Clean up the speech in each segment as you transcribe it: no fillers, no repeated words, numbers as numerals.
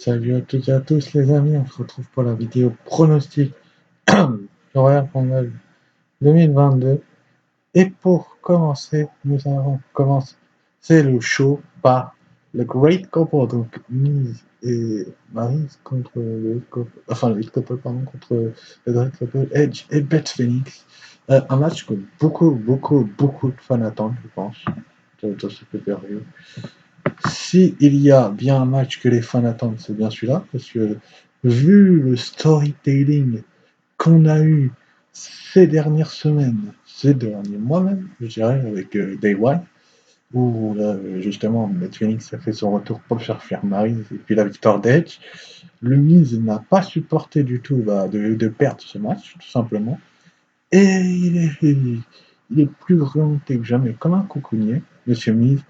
Salut à toutes et à tous les amis, on se retrouve pour la vidéo pronostic du Royal Rumble 2022. Et pour commencer, nous allons commencer le show par le Great Couple, donc Miz et Maryse contre le Elite Couple, pardon, contre le Great Couple, Edge et Beth Phoenix. Un match que beaucoup de fans attendent, je pense, de ce pay-per-view. Si il y a bien un match que les fans attendent, c'est bien celui-là, parce que vu le storytelling qu'on a eu ces dernières semaines, ces derniers mois même, je dirais, avec Day One, où justement Beth Phoenix a fait son retour pour le faire fuir Maryse, et puis la victoire d'Edge, le Miz n'a pas supporté du tout de perdre ce match, tout simplement, et il est plus remonté que jamais, comme un coucounier, Monsieur Miz,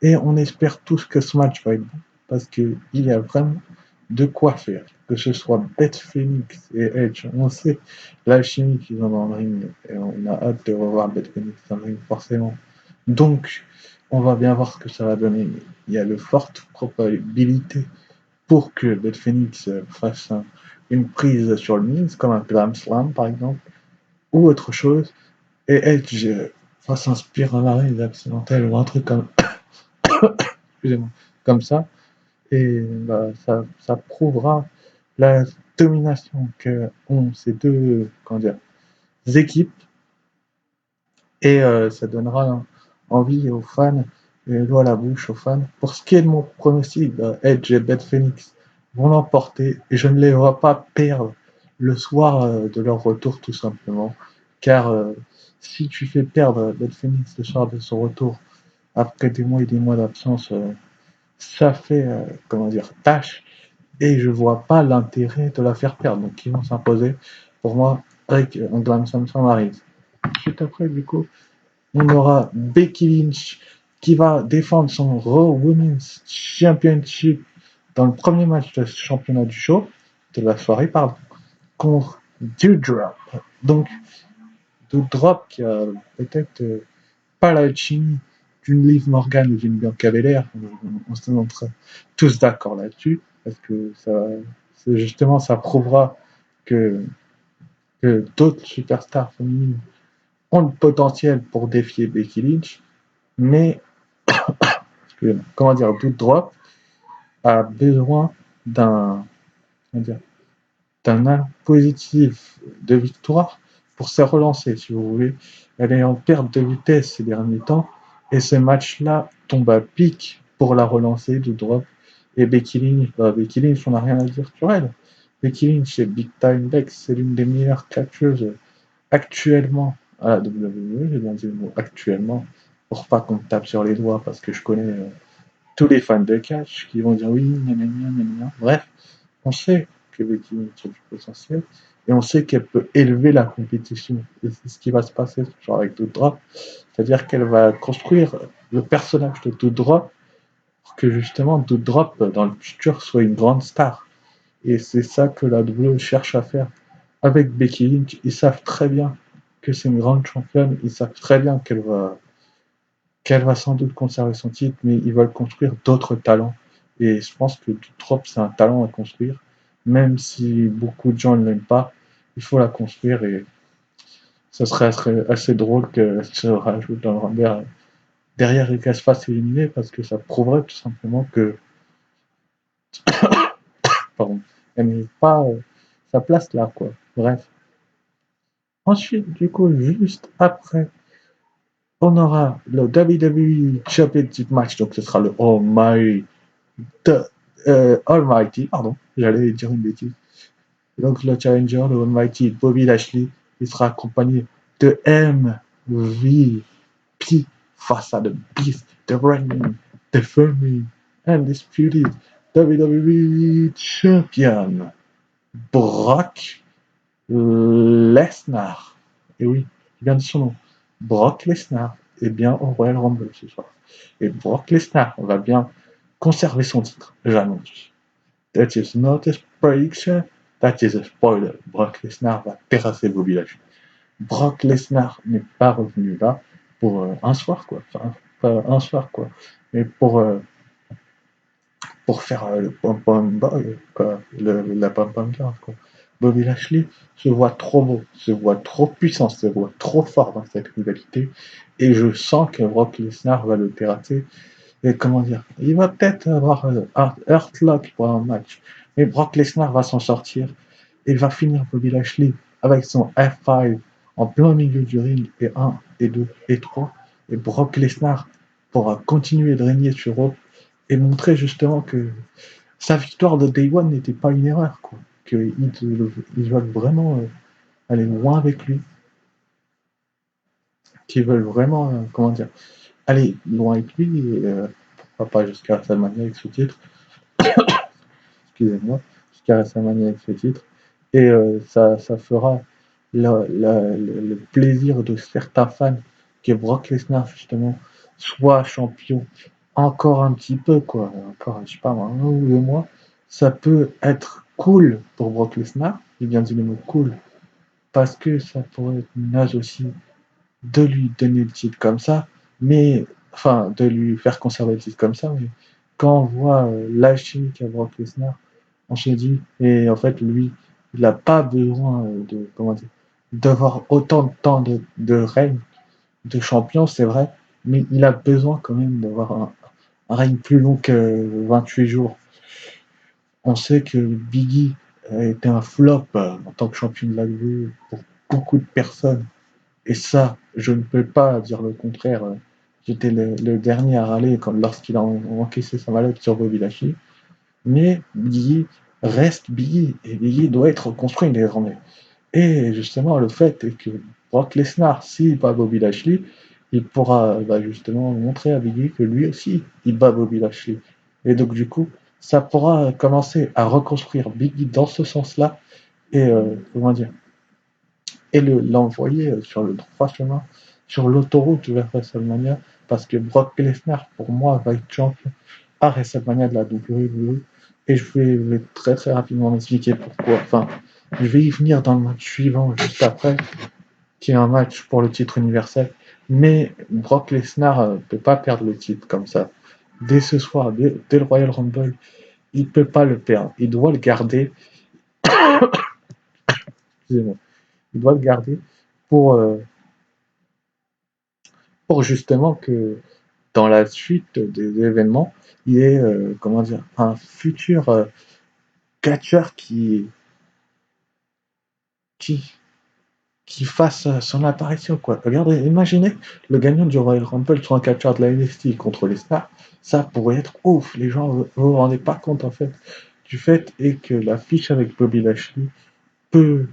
et on espère tous que ce match va être bon, parce qu'il y a vraiment de quoi faire. Que ce soit Beth Phoenix et Edge, on sait l'alchimie qu'ils ont dans le ring, et on a hâte de revoir Beth Phoenix dans le ring, forcément. Donc, on va bien voir ce que ça va donner, mais il y a de fortes probabilités pour que Beth Phoenix fasse une prise sur le Miz, comme un Glam Slam par exemple, ou autre chose, et Edge fasse un spear en arrêt accidentel ou un truc comme, excusez-moi, comme ça, et ça prouvera la domination que ont ces deux équipes, et ça donnera envie aux fans et l'eau à la bouche aux fans. Pour ce qui est de mon pronostic, Edge et Beth Phoenix vont l'emporter et je ne les vois pas perdre le soir de leur retour, tout simplement, car si tu fais perdre Beth Phoenix le soir de son retour après des mois et des mois d'absence, ça fait tâche, et je vois pas l'intérêt de la faire perdre, donc ils vont s'imposer pour moi avec un Glam Slam sans Maryse. Ensuite après, du coup, on aura Becky Lynch qui va défendre son Raw Women's Championship dans le premier match de championnat du show, de la soirée, pardon, contre Doudrop. Donc, Doudrop qui a peut-être pas la chimie d'une Liv Morgan ou d'une Bianca Belair, on se montre tous d'accord là-dessus, parce que ça prouvera que, d'autres superstars féminines ont le potentiel pour défier Becky Lynch, mais Doudrop a besoin d'un allant positif de victoire pour se relancer, si vous voulez. Elle est en perte de vitesse ces derniers temps, et ce match-là tombe à pic pour la relancer, Doudrop. Et Becky Lynch, on n'a rien à dire sur elle. Becky Lynch, c'est Big Time Bex, c'est l'une des meilleures catcheuses actuellement à la WWE. J'ai bien dit le mot actuellement, pour pas qu'on me tape sur les doigts, parce que je connais tous les fans de catch qui vont dire oui, nanana. Bref, on sait que Becky Lynch a du potentiel, et on sait qu'elle peut élever la compétition. Et c'est ce qui va se passer genre avec Doudrop. C'est-à-dire qu'elle va construire le personnage de Doudrop pour que justement Doudrop dans le futur soit une grande star. Et c'est ça que la WWE cherche à faire avec Becky Lynch. Ils savent très bien que c'est une grande championne, ils savent très bien qu'elle va sans doute conserver son titre, mais ils veulent construire d'autres talents. Et je pense que Doudrop, c'est un talent à construire. Même si beaucoup de gens ne l'aiment pas, il faut la construire, et ça serait assez drôle qu'elle se rajoute dans le Rumble derrière et qu'elle se fasse éliminer, parce que ça prouverait tout simplement que elle n'est pas sa place là, quoi. Bref. Ensuite, du coup, juste après, on aura le WWE Championship Match, donc ce sera le Almighty, pardon, j'allais dire une bêtise. Donc le challenger, le Almighty Bobby Lashley, il sera accompagné de MVP face à The Beast, The Reigning, The Firming, Undisputed WWE Champion, Brock Lesnar. Et oui, il vient de son nom. Brock Lesnar est bien au Royal Rumble ce soir. Et Brock Lesnar va bien conserver son titre, j'annonce. That is not a prediction, that is a spoiler. Brock Lesnar va terrasser Bobby Lashley. Brock Lesnar n'est pas revenu là pour un soir, quoi. Enfin, pas un soir, quoi. Mais pour pour faire le pom-pom boy, quoi, la pom-pom girl, quoi. Bobby Lashley se voit trop beau, se voit trop puissant, se voit trop fort dans cette rivalité, et je sens que Brock Lesnar va le pirater. Et comment dire, il va peut-être avoir un Hurt Lock pour un match, mais Brock Lesnar va s'en sortir. Il va finir Bobby Lashley avec son F5 en plein milieu du ring, et 1, et 2, et 3. Et Brock Lesnar pourra continuer de régner sur Raw et montrer justement que sa victoire de Day One n'était pas une erreur, quoi. Qu'ils veulent vraiment aller loin avec lui, qu'ils veulent vraiment, comment dire, aller loin avec lui, et pourquoi pas jusqu'à WrestleMania avec ce titre, excusez-moi, jusqu'à WrestleMania avec ce titre, et ça fera le plaisir de certains fans que Brock Lesnar, justement, soit champion encore un petit peu, quoi, encore, je sais pas, un ou 2 mois, ça peut être cool pour Brock Lesnar, j'ai bien dit le mot cool, parce que ça pourrait être naze aussi de lui donner le titre comme ça, mais, enfin, de lui faire conserver le titre comme ça, mais quand on voit la chimie qu'a Brock Lesnar, on se dit, et en fait, lui, il n'a pas besoin de, comment dire, d'avoir autant de temps de règne, de champion, c'est vrai, mais il a besoin quand même d'avoir un règne plus long que 28 jours. On sait que Biggie a été un flop en tant que champion de la WWE pour beaucoup de personnes. Et ça, je ne peux pas dire le contraire. J'étais le dernier à râler lorsqu'il a encaissé sa malade sur Bobby Lashley. Mais Biggie reste Biggie. Et Biggie doit être construit désormais. Et justement, le fait est que Brock Lesnar, s'il bat Bobby Lashley, il pourra justement montrer à Biggie que lui aussi, il bat Bobby Lashley. Et donc, du coup, ça pourra commencer à reconstruire Biggie dans ce sens-là. Et comment dire, et l'envoyer sur le droit chemin, sur l'autoroute vers WrestleMania, parce que Brock Lesnar, pour moi, va être champion à WrestleMania de la WWE, et je vais très très rapidement m'expliquer pourquoi. Enfin, je vais y venir dans le match suivant, juste après, qui est un match pour le titre universel, mais Brock Lesnar ne peut pas perdre le titre comme ça. Dès ce soir, dès le Royal Rumble, il ne peut pas le perdre, il doit le garder, excusez-moi, il doit le garder pour, euh, pour justement que dans la suite des événements, il est comment dire, un futur catcheur qui, qui fasse son apparition, quoi. Regardez, imaginez le gagnant du Royal Rumble sur un catcheur de la NXT contre les stars, ça pourrait être ouf. Les gens ne vous rendez pas compte en fait du fait et que l'affiche avec Bobby Lashley peut,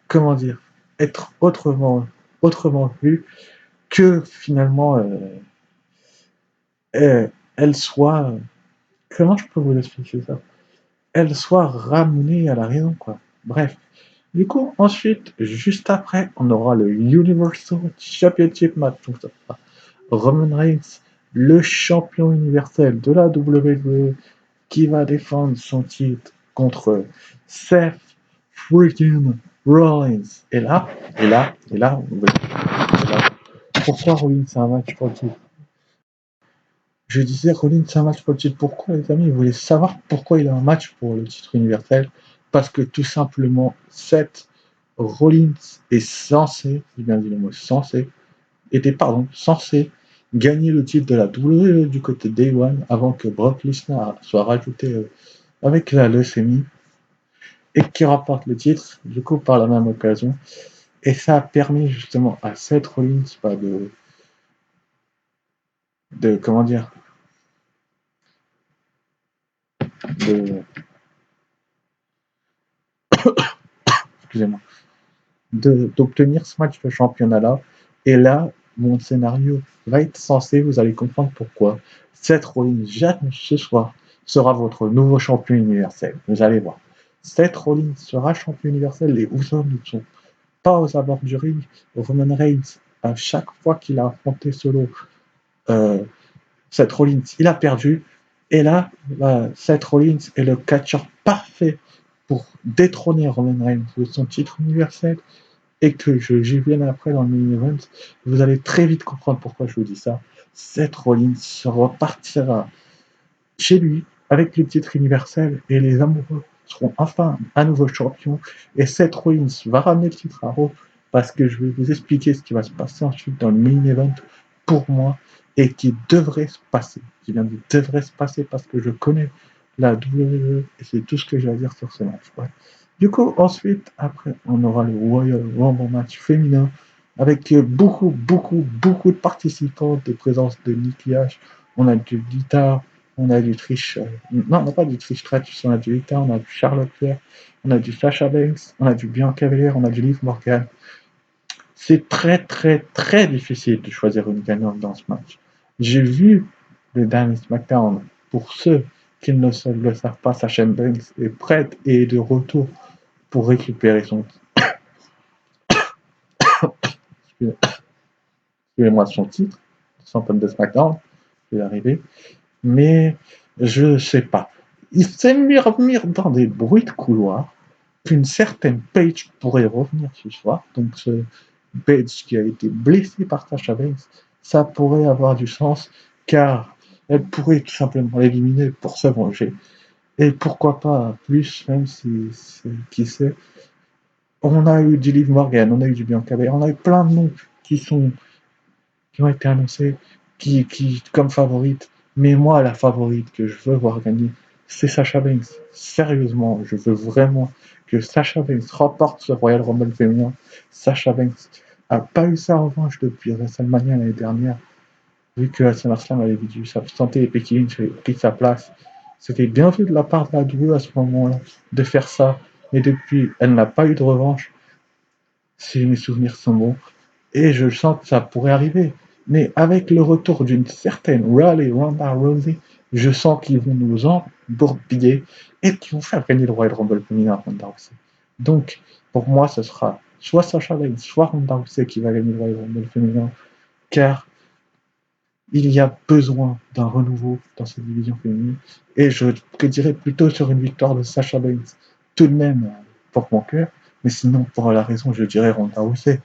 comment dire, être autrement vue que finalement elle soit. Comment je peux vous expliquer ça? Elle soit ramenée à la raison, quoi. Bref. Du coup, ensuite, juste après, on aura le Universal Championship match. Donc, ça sera Roman Reigns, le champion universel de la WWE, qui va défendre son titre contre Seth freaking Rollins. Et là, pourquoi Rollins c'est un match pour le titre? Je disais Rollins c'est un match pour le titre. Pourquoi, les amis? Vous voulez savoir pourquoi il a un match pour le titre universel? Parce que tout simplement, Seth Rollins est censé, j'ai bien dit le mot censé gagner le titre de la WWE du côté Day One avant que Brock Lesnar soit rajouté avec la leucémie et qui remporte le titre, du coup, par la même occasion. Et ça a permis justement à Seth Rollins comment dire, de, excusez-moi, d'obtenir ce match de championnat-là. Et là, mon scénario va être censé, vous allez comprendre pourquoi. Seth Rollins, ce soir, sera votre nouveau champion universel. Vous allez voir. Seth Rollins sera champion universel. Les Usos ne sont pas aux abords du ring. Roman Reigns, à chaque fois qu'il a affronté solo euh, Seth Rollins, il a perdu. Et là, Seth Rollins est le catcheur parfait pour détrôner Roman Reigns de son titre universel et que j'y vienne après dans le main event, vous allez très vite comprendre pourquoi je vous dis ça. Seth Rollins se repartira chez lui avec le titre universel et les amoureux seront enfin à nouveau champions et Seth Rollins va ramener le titre à Raw parce que je vais vous expliquer ce qui va se passer ensuite dans le main event pour moi et qui devrait se passer. Je viens de devrait se passer parce que je connais la WWE et c'est tout ce que j'ai à dire sur ce match. Ouais. Du coup, ensuite, après, on aura le Royal Rumble match féminin avec beaucoup de participants, de présence de Nikki H. On a du Guitar, on a du Trish. Non, on n'a pas du Trish Stratus, on a du Lita, on a du Charlotte Flair, on a du Sasha Banks, on a du Bianca Belair, on a du Liv Morgan. C'est très difficile de choisir une gagnante dans ce match. J'ai vu le dernier SmackDown. Pour ceux qui ne le savent pas, Sasha Banks est prête et est de retour pour récupérer excusez-moi, son titre, son pomme de SmackDown. Je vais y arriver. Mais je sais pas. Il s'est murmure dans des bruits de couloir qu'une certaine Paige pourrait revenir ce soir. Donc ce Paige qui a été blessée par Sasha Banks, ça pourrait avoir du sens car elle pourrait tout simplement l'éliminer pour se venger. Et pourquoi pas plus, même si qui sait. On a eu du Liv Morgan, on a eu du Bianca Belair, on a eu plein de noms qui ont été annoncés comme favorites. Mais moi, la favorite que je veux voir gagner, c'est Sasha Banks. Sérieusement, je veux vraiment que Sasha Banks remporte ce Royal Rumble féminin. Sasha Banks a pas eu sa revanche depuis WrestleMania l'année dernière, vu que SummerSlam avait dû s'absenter et Becky Lynch avait pris sa place. C'était bien vu de la part de la WWE à ce moment-là de faire ça, mais depuis, elle n'a pas eu de revanche, si mes souvenirs sont bons. Et je sens que ça pourrait arriver. Mais avec le retour d'une certaine Ronda Rousey, je sens qu'ils vont nous embourbiller et qu'ils vont faire gagner le Royal Rumble féminin à Ronda Rousey. Donc, pour moi, ce sera soit Sasha Banks, soit Ronda Rousey qui va gagner le Royal Rumble féminin, car il y a besoin d'un renouveau dans cette division féminine. Et je prédirais plutôt sur une victoire de Sasha Banks, tout de même pour mon cœur. Mais sinon, pour la raison, je dirais Ronda Rousey.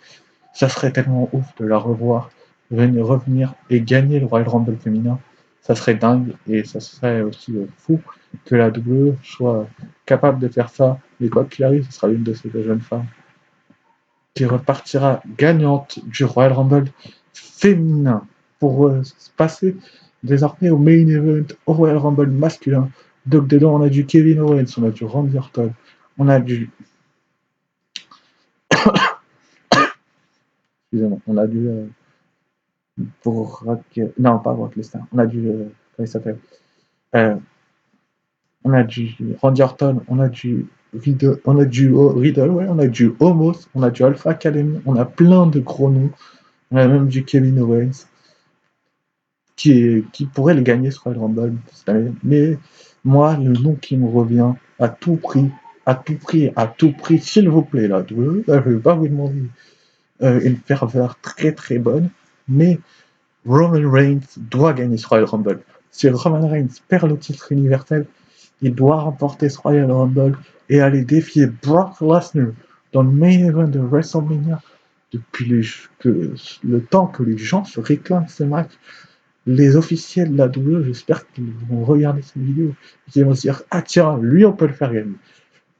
Ça serait tellement ouf de la revoir, revenir et gagner le Royal Rumble féminin. Ça serait dingue et ça serait aussi fou que la WWE soit capable de faire ça. Mais quoi qu'il arrive, ce sera l'une de ces deux jeunes femmes qui repartira gagnante du Royal Rumble féminin pour passer désormais au main event, au Royal Rumble masculin. Donc dedans, on a du Kevin Owens, on a du Randy Orton, on a du... Excusez-moi, on a du... pour non, pas Brock Lesnar, on a du... comment il s'appelle euh, on a du Randy Orton, on a du Riddle, ouais, on a du Homos, on a du Alpha Academy, on a plein de gros noms, on a même du Kevin Owens, qui pourrait le gagner sur Royal Rumble cette année. Mais moi, le nom qui me revient à tout prix, s'il vous plaît, là, je ne vais pas vous demander une ferveur très bonne, mais Roman Reigns doit gagner ce Royal Rumble. Si Roman Reigns perd le titre universel, il doit remporter ce Royal Rumble et aller défier Brock Lesnar dans le main event de WrestleMania depuis le temps que les gens se réclament ce match. Les officiels de la WWE, j'espère qu'ils vont regarder cette vidéo et qu'ils vont se dire: ah tiens, lui on peut le faire gagner.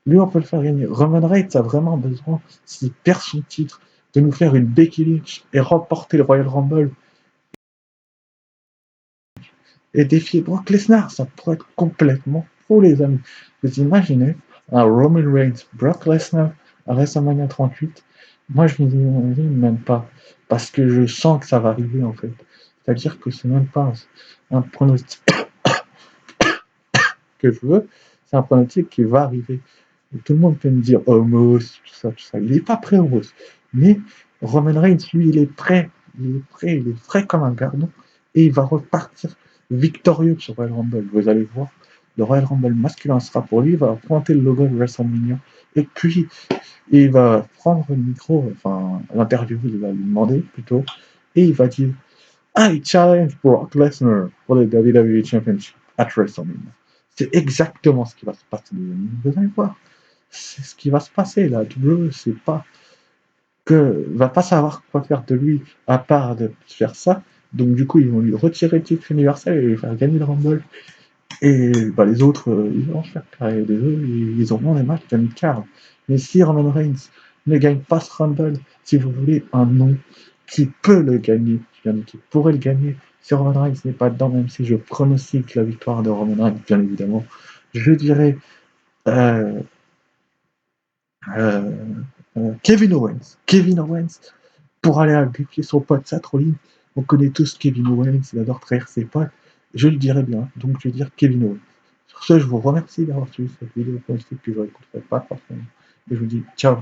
Lui on peut le faire gagner. Roman Reigns a vraiment besoin, s'il perd son titre, de nous faire une Becky Lynch et remporter le Royal Rumble et défier Brock Lesnar. Ça pourrait être complètement fou, les amis. Vous imaginez un Roman Reigns, Brock Lesnar à WrestleMania 38? Moi, je ne m'imagine même pas. Parce que je sens que ça va arriver, en fait. C'est-à-dire que c'est même pas un pronostic que je veux, c'est un pronostic qui va arriver. Et tout le monde peut me dire Homos, tout ça, tout ça. Il n'est pas prêt, Homos. Mais Roman Reigns, lui, il est prêt. Il est frais comme un gardon. Et il va repartir victorieux sur Royal Rumble. Vous allez voir, le Royal Rumble masculin sera pour lui. Il va pointer le logo de WrestleMania. Et puis, il va prendre le micro, enfin, l'interview, il va lui demander plutôt. Et il va dire: I challenge Brock Lesnar for the WWE Championship at WrestleMania. C'est exactement ce qui va se passer. Vous allez voir. C'est ce qui va se passer là. WWE, c'est pas va pas savoir quoi faire de lui à part de faire ça. Donc du coup, ils vont lui retirer le titre universel et lui faire gagner le Rumble. Et bah, les autres, ils vont faire pareil des eux, ils auront des matchs de mid-card. Mais si Roman Reigns ne gagne pas ce Rumble, si vous voulez un nom qui peut le gagner, qui pourrait le gagner, si Roman Reigns n'est pas dedans, même si je pronostique la victoire de Roman Reigns, bien évidemment, je dirais euh, euh, Kevin Owens. Kevin Owens, pour aller appuyer son pote Seth Rollins. On connaît tous Kevin Owens, il adore trahir ses potes. Je le dirais bien, donc je vais dire Kevin Owens. Sur ce, je vous remercie d'avoir suivi cette vidéo, puis je ne l'écouterai pas forcément. Et je vous dis ciao.